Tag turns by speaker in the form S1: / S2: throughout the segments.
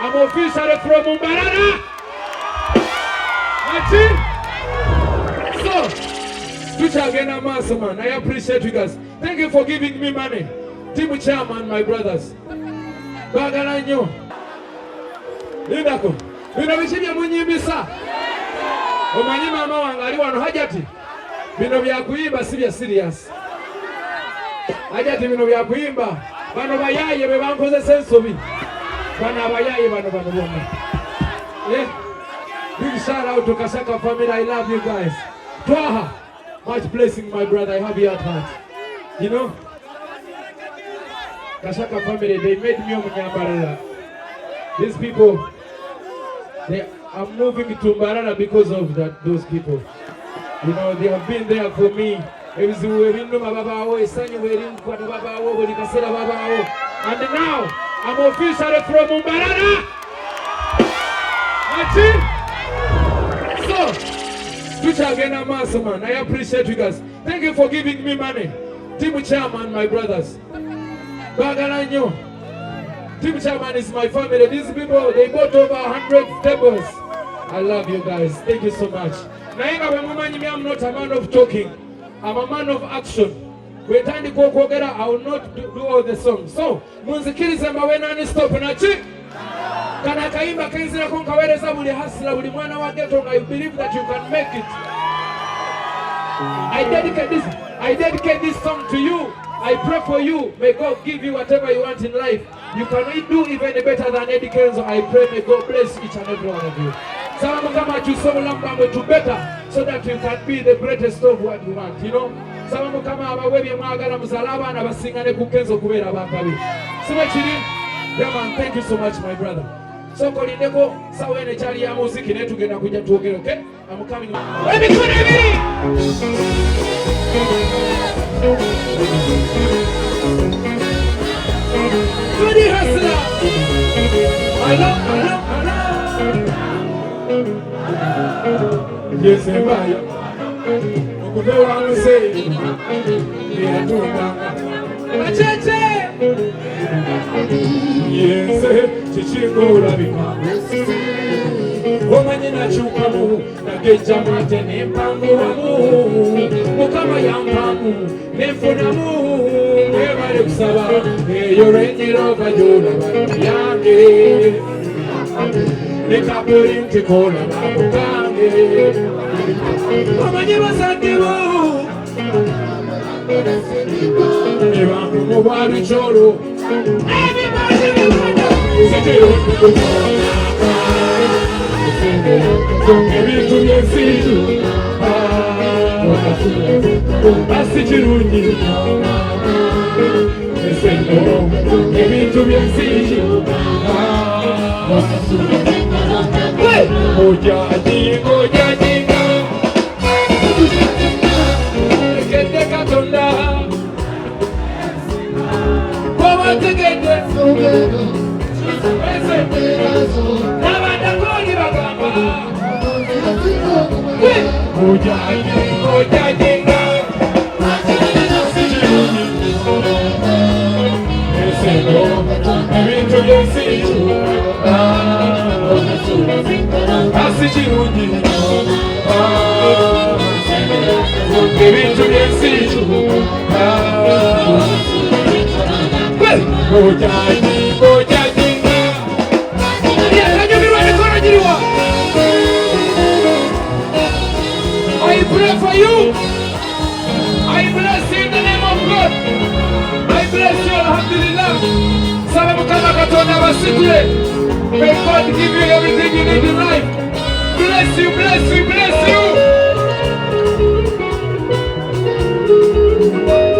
S1: I'm officially from Mbarara. So, future again, I'm awesome, man. I appreciate you guys. Thank you for giving me money. Team chairman, my brothers. Bagalanyo. Linako. Bino bishibya munyimisa. Omanyi mama wange ali wano hajati. Bino bya kuyimba si bya serious. Hajati bino bya kuyimba. Bano bayaye be bankozesa ensobi. Bano abayaye bano bonna. Yeah. Big shout out to Masaka family. I love you guys. Twaha. Much blessing, my brother. I have your heart. You know? Masaka family, they made me Mbarara. These people, they are moving to Mbarara because of those people. You know, they have been there for me. And now, I'm officially from Mbarara. That's it. So, future again, I'm awesome, man. I appreciate you guys. Thank you for giving me money. Team chairman, my brothers. Bagalanyo. Team chairman is my family. These people, they bought over 100 tables. I love you guys. Thank you so much. I'm not a man of talking. I'm a man of action. I will not do all the songs. So, Munzikiriza mbawenani stop na chi. Kana kaimba kaizira konkawereza buli hasila buli mwana wa ghetto. I believe that you can make it. I dedicate this song to you. I pray for you. May God give you whatever you want in life. You can do even better than Eddy Kenzo. I pray may God bless each and every one of you. Some come at you so long to better so that you can be the greatest of what you want. You know? Some come out of Magana Musalaba and I sing and Kenzo Kubera Bakabi. So much yeah, man, thank you so much, my brother. So Kolindeko, Sawene Charlie Music in it to get a good talk, okay? I'm coming. Let me go, Goody hustler! Hello. Yes, everybody. I'm going to say, yeah, do yes, Chichingo Rabika. Woman in a chukamu, Nagejamate, Nempangu, Mukama Yampamu, Nefunamu, Eva Saba, you're ending over Yola, Yangi, Nekapurin Tikola, Babukangi, Woman in a Sandivo, Evan Mubari Choro. I pray for you. I bless you in the name of God. I bless you, alhamdulillah. May God give you everything you need in life. Bless you, bless you, bless you.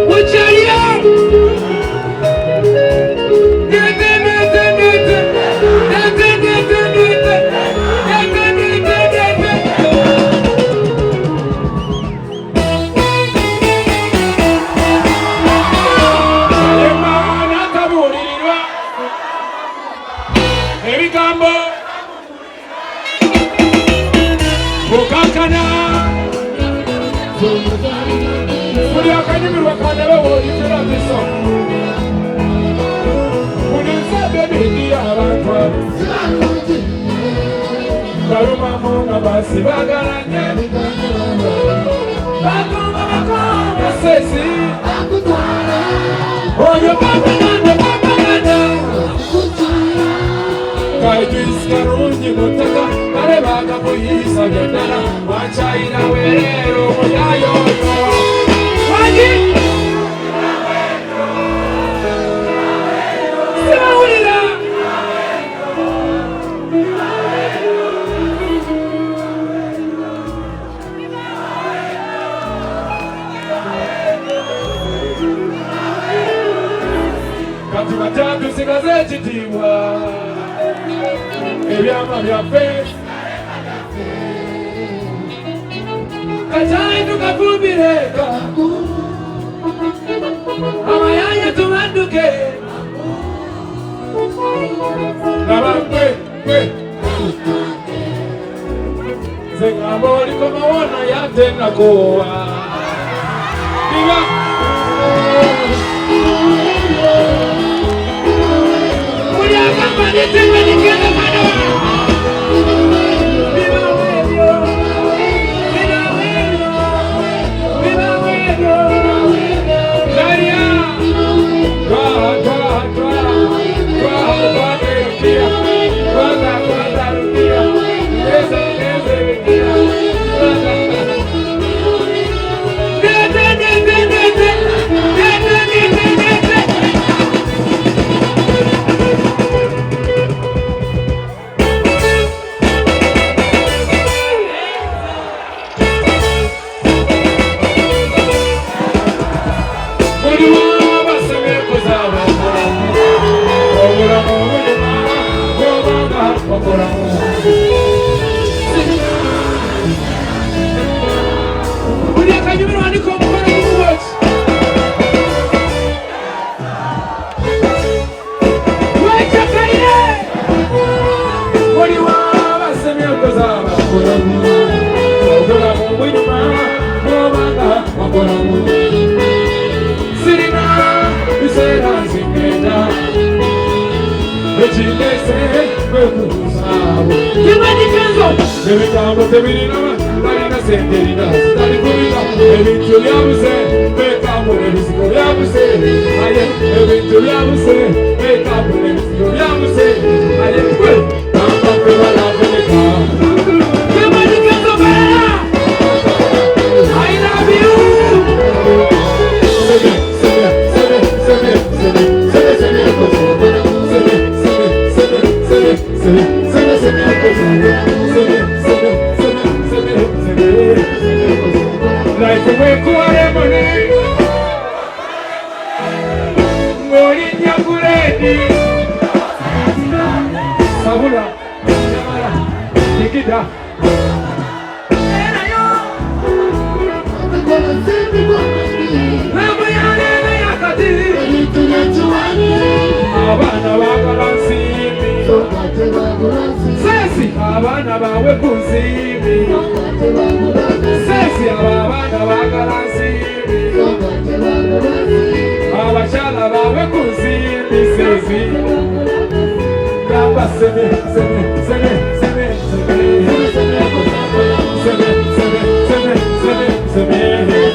S1: Which are you? Baruma munga basi bagaranye Bakoma sesi Oyo babaganda Kaidis karungi mutaka Kare baga muyisa gendana Wachaina werero muyayo Wagi Sawira Kati matatu sigaze chitiwa Ebyama byafe Kachai tukafubireka Amayanya tumanduke Nabangwe Zengamboli kama wana yatena koa Diva Muriaka manite manikele manoa Eddy Kenzo. Eddy Abana bawe kuzimi Sesi abana bagaransibi Abachala bawe kuzimi Sesi Kamba seme seme seme seme seme Seme seme seme seme seme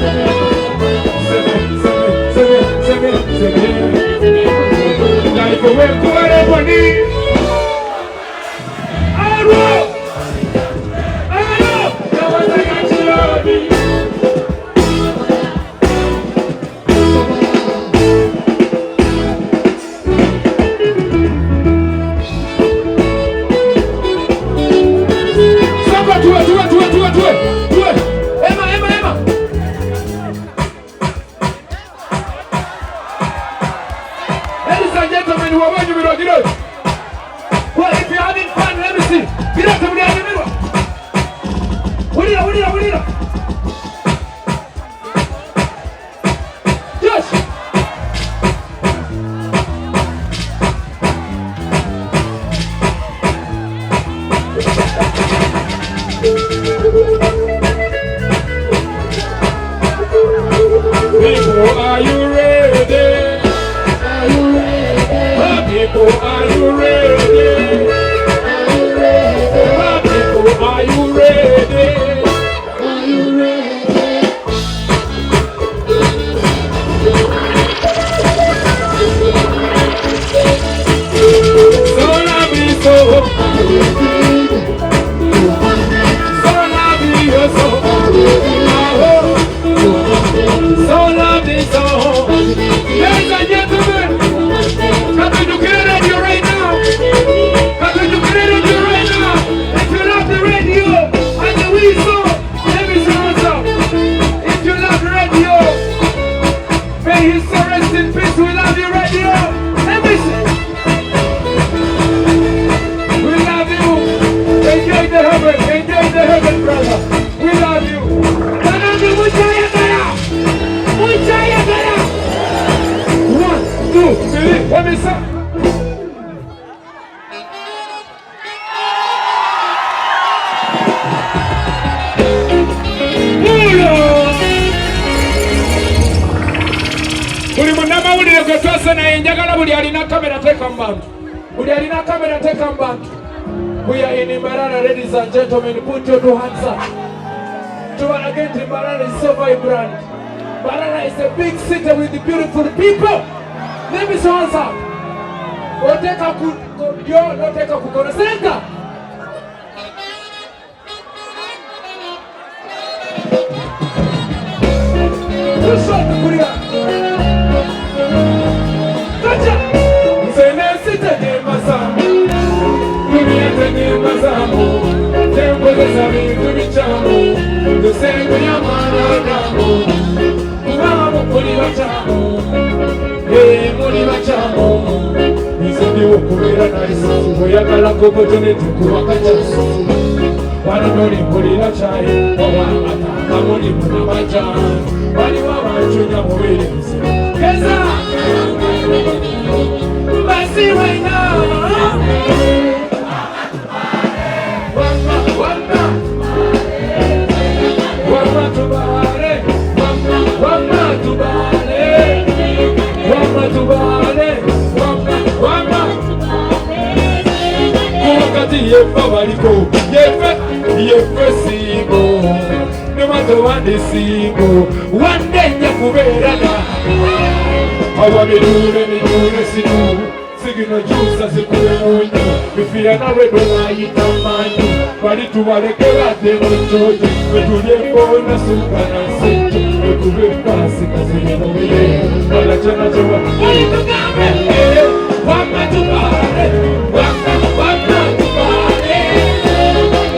S1: Seme seme seme Life away kuware boni njagala buli alina kamera teeka mu bantu. Buli alina kamera teeka mu bantu. We are in Mbarara, ladies and gentlemen. Put your two hands up. To again, Mbarara is so vibrant. Mbarara is a big city with beautiful people. Let me see hands up. Oteka kudio, oteka kukona center. Shot kuria. Gotcha. Msene sita ni masamu. Dunia ni masamu. Tembo za sabi tumichamu. Dusengu ya manadamu. Kumamu kuli wachamu. Muli wachamu. Nisemi ukubira na isi. Oyagala opportunity kuwakachasu. Wanonoli mpulira chai. Wawamata kamuli munamachani. Wali wabanchunya mubiri mzima. Keza! Basi waina! Wama tubale! Wama tubale! Kuwakati yefa waliko. Yefe singo. No matter what they see, one day you will be ready. How are we doing? Singing no juice as a good. If you are not ready, I eat a man. But it will be a day of joy. But to the bonus, you can say, you could be passing as a little way. But I cannot do it. One man to buy it. One man to buy it.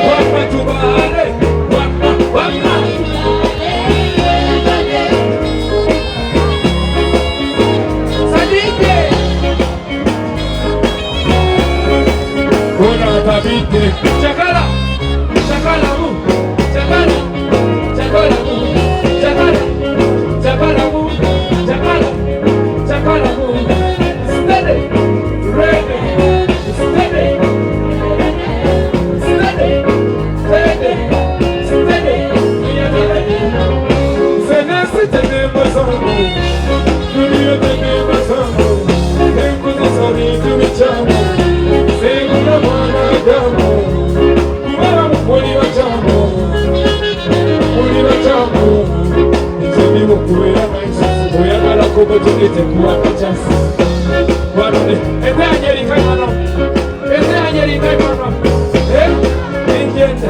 S1: One man to buy it. Chakala, chakala mu, chakala, chakala mu, chakala, chakala mu, chakala, chakala mu. Steady, ready, steady, steady, steady, steady. Senesi tene masango, dunia tene masango. Tempo de sari tumichamo, segura mwana damo. Muli wachamu, nizemi mkuwela maisha. Oyagala opportunity kuwakachasi. Wanone, ete anjerika imano. Ete anjerika imano. Injende.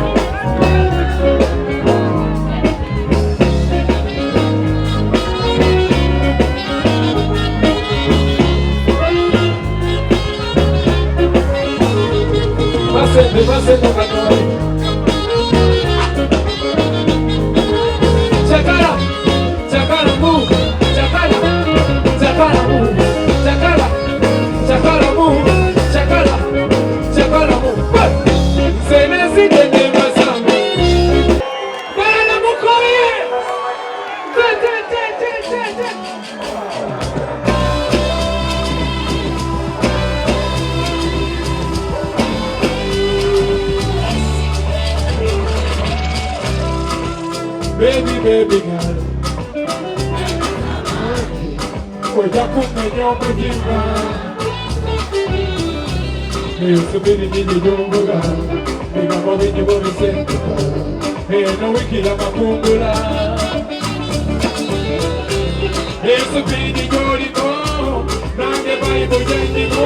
S1: Pase no kanoi. Chakala, chakala mu, chakala, chakala mu, chakala, chakala mu, chakala, chakala mu. Senesi tene masango. Bana mukoye. Te. Baby girl, oja kumenya omujinga. Subiri nyinyi jongoga, bigambo bingi bobisentuka. Eno wikira makungula. Subiri nyoliko, nange baibo jenjiko.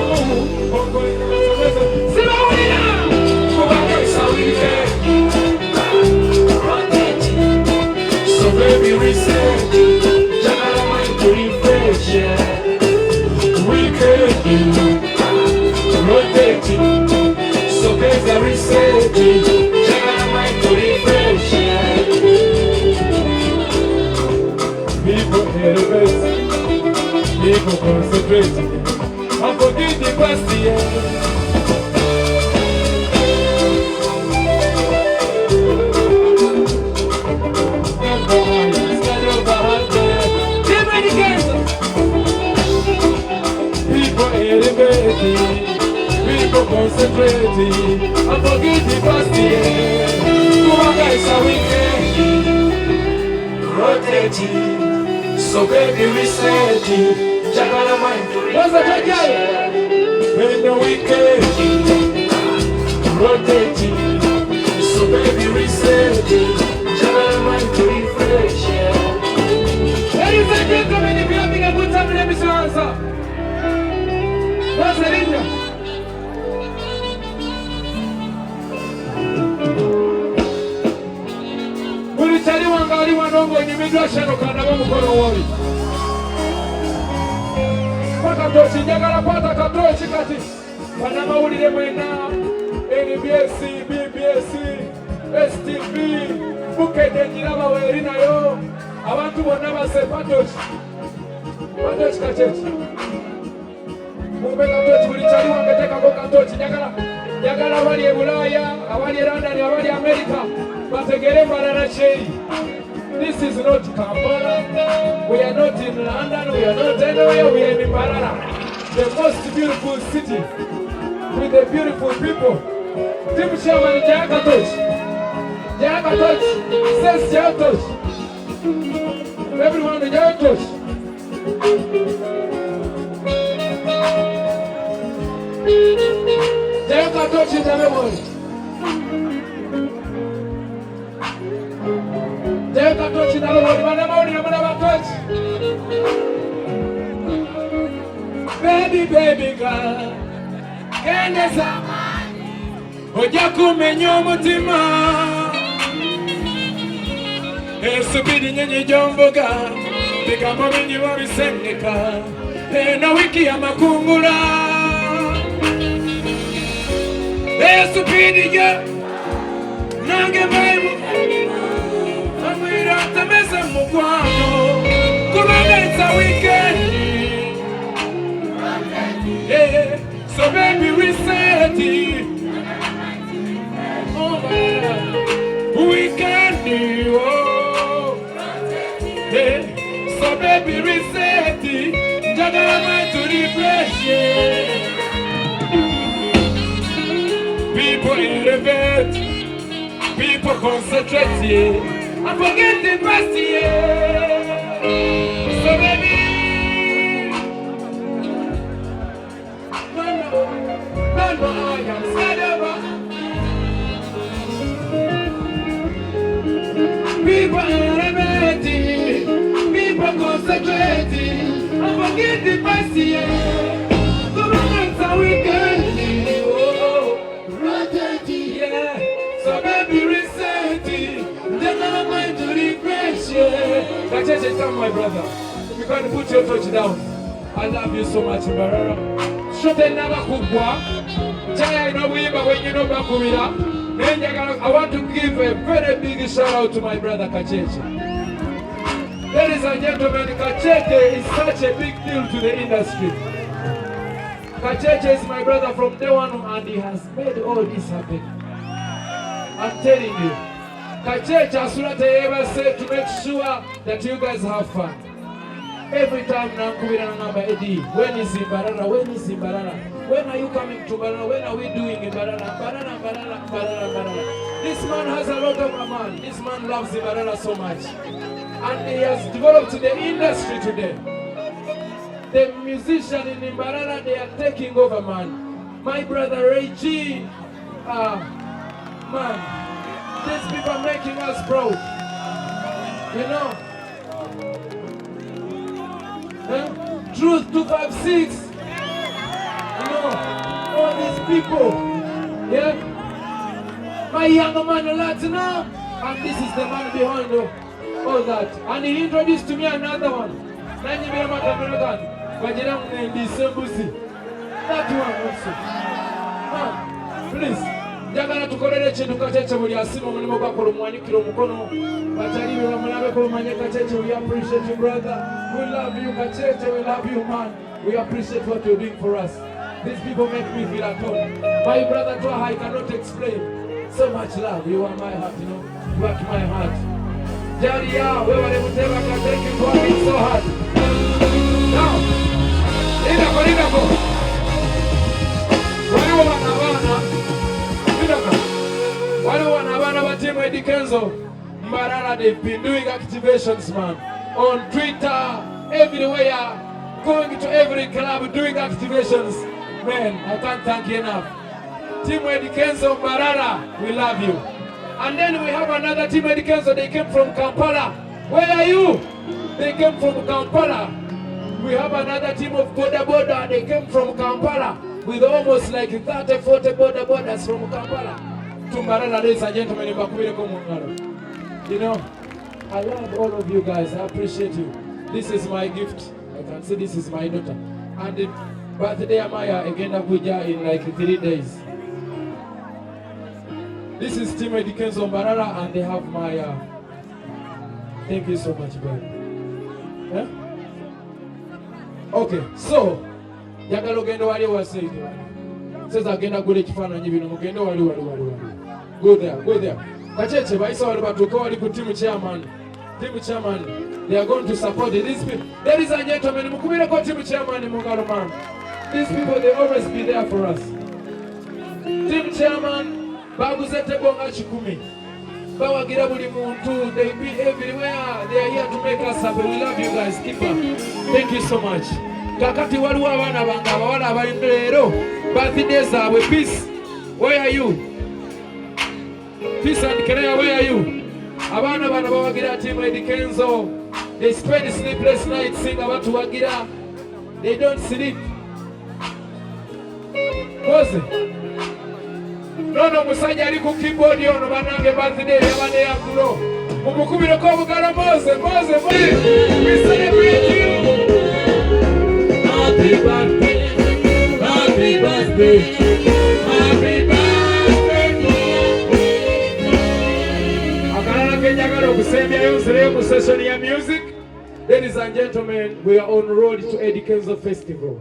S1: Sibawulira, kubanga isawulire. So baby, reset, channel mind to refresh, yeah. We can do rotating. So baby, reset, channel mind to refresh, yeah. People elevate, people concentrate, and forget the past, yeah. People concentrating and forget the past year. Kumanga is a weekend rotating. So baby reset it. Jagala mind to What's the joy? When the weekend rotating, so baby reset it. Just mind to refresh. Ladies and gentlemen, if you're having a good time, let me see your answer. What's the reason? Chali wangali wanongo immigration okanda bamukono woli. Paka tochi njagala pata katochi kati. Bana mawulire mwena NBS, BBS, STV, Bukede nyiraba weri nayo. Abantu bonna base patochi. Patochi kachechi. Mube katochi buli chali wangeteka ko katochi njagala abali e Bulaya, abali e London, abali America. This is not Kampala. We are not in London. We are not anywhere. We are in Mbarara, the most beautiful city with the beautiful people. Team chairman Jaga Touch says Jaga Touch. Everyone Jaga Touch. Jaga Touch is everyone. Jaga Touch na lori mana touch. Baby girl, kende zamani oja kumenya omutima esubiri nyenye jomboga bigambo bingi babisengeka na wiki ya makungula esubiri je nange baby Tamese mukwano kubanga it's a weekend. Yeah, so baby reset it. Oh my God, weekend. Oh, yeah, so baby reset it. Jagala mind to refresh. People elevate, people concentrate. I forget the past year. So baby, no, I am sad over. People elevating, people concentrating. I forget the past year. So it's a weekend. Oh, rotating, yeah. So baby, reset it. To refresh, Kacheche, come my brother. You can put your touch down. I love you so much, Mbarara. Shote naba kubwa. Chaya inobuimba when you know bakumira. I want to give a very big shout out to my brother Kacheche. Ladies and gentlemen, Kacheche is such a big deal to the industry. Kacheche is my brother from day one and he has made all this happen. I'm telling you. Kacheche Asurate ever said to make sure that you guys have fun. Every time Nankubira Namba Eddy, when is Mbarara? When is Mbarara? When are you coming to Mbarara? When are we doing Mbarara? Mbarara. This man has a lot of aman. This man loves Mbarara so much. And he has developed the industry today. The musicians in Mbarara, they are taking over, man. My brother Ray G, man. These people are making us proud. You know? Truth 256. You know? All these people. Yeah? My younger man, Latino. And this is the man behind all that. And he introduced to me another one. That one also. Please. Jagala tukolere chintu Kacheche buli asimu mulimo gwakola omwanikira omukono batali be bamulabe ko manye Kacheche. We appreciate you, brother. We love you, Kacheche. We love you, man. We appreciate what you're doing for us. These people make me feel at home. My brother Twaha, I cannot explain. So much love. You are my heart, you know. You are my heart. Jaria, we were able to tell thank you for being so hard. Now, Linda go. Eddy Kenzo, Mbarara, they've been doing activations, man. On Twitter, everywhere. going to every club, doing activations. Man, I can't thank you enough. Team Eddy Kenzo Mbarara, we love you. And then we have another team, Eddy Kenzo, they came from Kampala. Where are you? They came from Kampala. We have another team of Boda Boda, they came from Kampala with almost like 30, 40 Boda Bodas from Kampala. To Mbarara, ladies and gentlemen, you know, I love all of you guys, I appreciate you. This is my gift. I can say this is my daughter. And the birthday Amaya again Abuja in like 3 days. This is Team Eddy Kenzo Mbarara and they have my thank you so much, brother. Yeah? Okay, so Jagalo Gendo Wali was saying says agenda gule kifaananyi bino mugende wali. Go there. Kacheche baisa wali batuka wali ku team chairman, they are going to support these people. Ladies and gentlemen, mukubire ko team chairman mungalo man. These people, they always be there for us. Team chairman baguzete bonga chikumi bawagira buli muntu, they be everywhere. They are here to make us happy. We love you guys. Keep up. Thank you so much. Kakati waliwo abaana bange abawala abalimbe leero birthday zaabwe. Peace, where are you? Peace and Kerea, where are you? Abaana bano bawagira Team Eddy Kenzo. They spend sleepless nights sing abantu wagira. They don't sleep. Pose. Nono musajja ali ku keyboard ono banange birthday yabane yakulo. Mumukubire ko bugala Mose. We celebrate you. Happy birthday. Happy birthday. Happy birthday. Akalala kenjagala okusembyayo nsireyo mu session ya music. Ladies and gentlemen, we are on road to Eddy Kenzo Festival.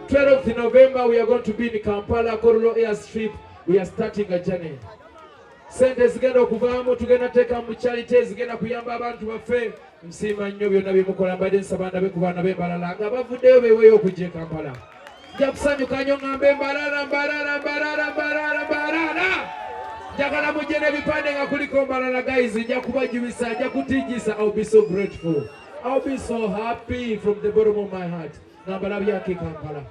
S1: 12th November, we are going to be in Kampala, Korolo Airstrip. We are starting a journey. Sente zigenda okuvaamu tugenda teeka mu charity zigenda kuyamba abantu baffe. Msiima nnyo byonna byemukola mbadde nsaba ndabe ku baana b'Embarara nga bavuddeyo beeweeyo okujja e Kampala. Nja kusanyuka nnyo ng'amba Embarara. Njagala mujje n'ebipande nga kuliko Mbarara guys. Nja kubajuwisa, nja kutijjisa. I'll be so grateful. I'll be so happy from the bottom of my heart. Ng'ambalabyako e Kampala.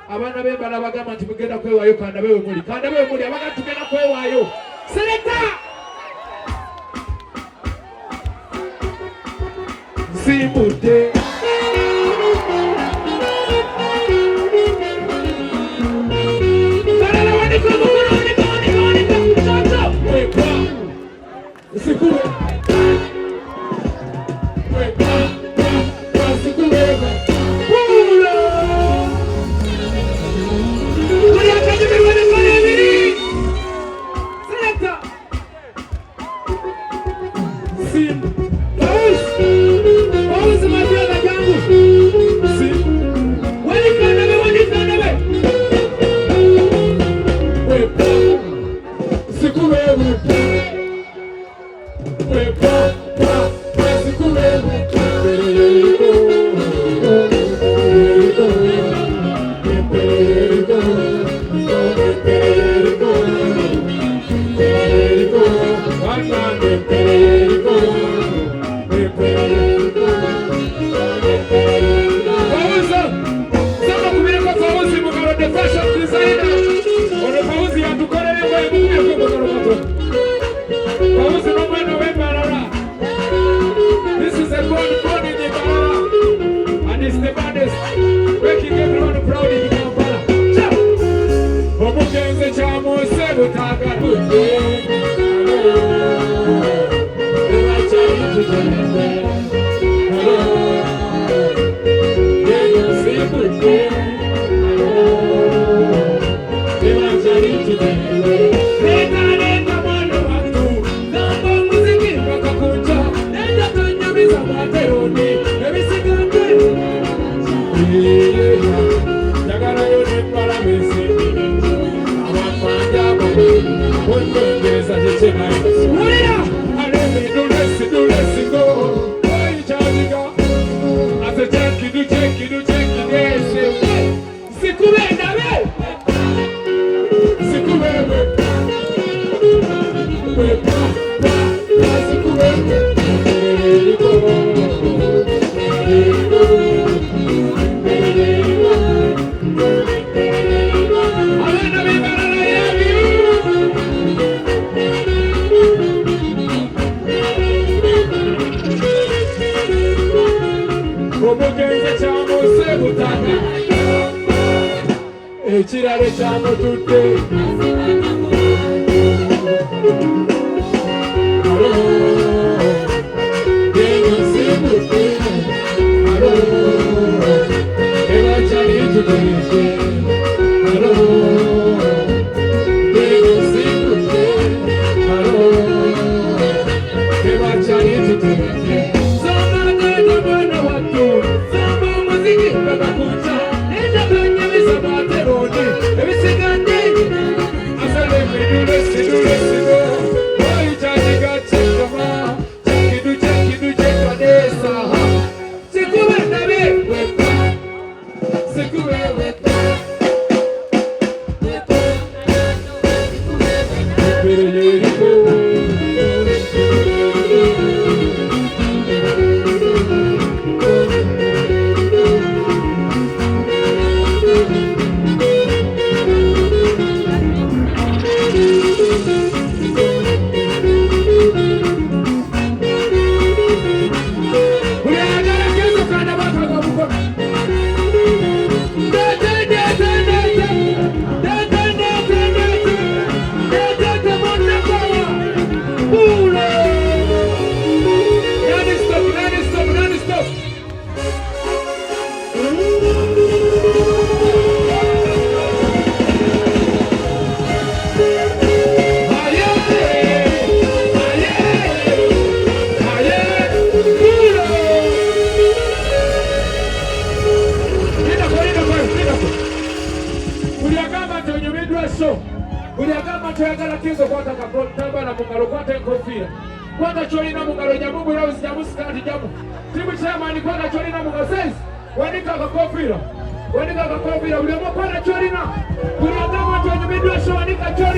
S1: Abaana b'Embarara bagamba nti mugenda kwewaayo kandabe we muli. Abaga tugenda kwewaayo. Selecta! Simute. Toyagala Kenzo kwata kapotamba na mungalo kwata enkofira. Kwata cholina mungalo nyamubu ya usijamu skati jamu. Timu chairman kwata cholina mungalo says. Wanika kakofira. Wanika kakofira. Uliamua kwata cholina. Uliagama tuanyumidwa show wanika cholina.